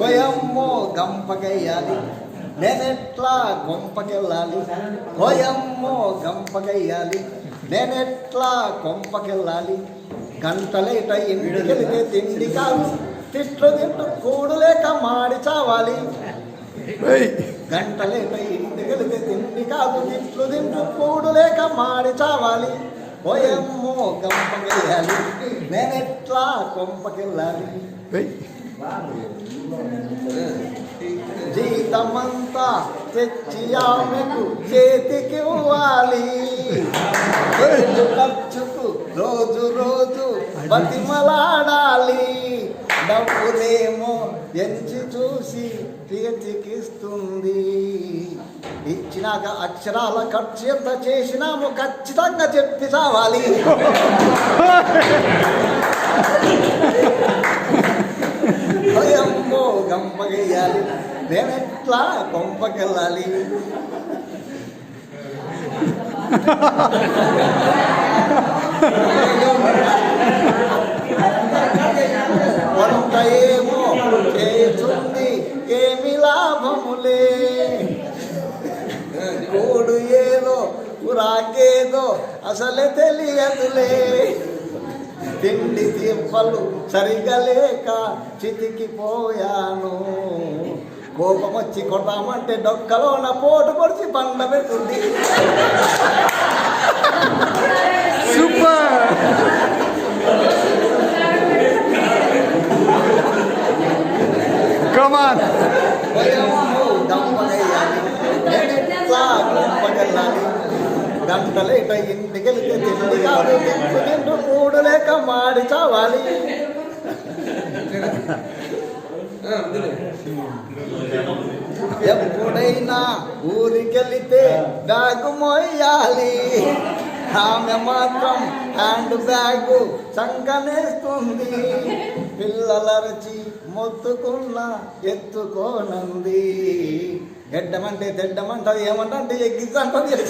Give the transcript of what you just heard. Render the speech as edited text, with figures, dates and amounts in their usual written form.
ఓయమ్మో గంపకెయ్యాలి నేనెట్లా కొంపకెళ్ళాలి, ఓయమ్మో గంపకెయ్యాలి నేనెట్లా కొంపకెళ్ళాలి. గంటలేట ఇంటికెళితే తిండి కాదు, తిట్లు తింటూ కూడు లేక మాడి చావాలి. గంటలేట ఇంటికెళితే తిండి కాదు, తిట్లు తింటూ కూడు లేక మాడి చావాలి. ఓయమ్మో గంపకెయ్యాలి నేనెట్లా కొంపకెళ్ళాలి. జీతమంతా తెచ్చి ఆమెకు చేతికి ఇవ్వాలి, ఖర్చుకు రోజు రోజు బతిమలాడాలి. డబ్బులేమో ఎంచి చూసి చేతికిస్తుంది, ఇచ్చినాక అక్షరాల ఖర్చు ఎంత చేసినామో ఖచ్చితంగా చెప్పి చావాలి. ఓయమ్మో గంపగేయాలి నేనెట్లా కొంపకెళ్ళాలి. వంట ఏమో చేస్తుంది ఏమి లాభములే, కూడు ఏదో రాకేదో అసలే తెలియదులే. తిండి తిప్పలు సరిగా లేక చితికిపోయాను, కోపం వచ్చి కొడతామంటే డొక్కలోన పోటు పొడిచి పండ పెడుతుంది. సూపర్. Come on. గంటలేట ఇంటికెళ్తే తిండి కాదు, తింటూ కూడు లేక మాడి చావాలి. ఎప్పుడైనా ఊరికెళితే బ్యాగు మోయాలి, ఆమె మాత్రం హ్యాండ్ బ్యాగు సంకనేస్తుంది. పిల్లలరచి మొత్తుకున్న ఎత్తుకోనంది, ఎడ్డమంటే తెడ్డమంటది, ఏమంటే ఎగ్గిద్దంటది.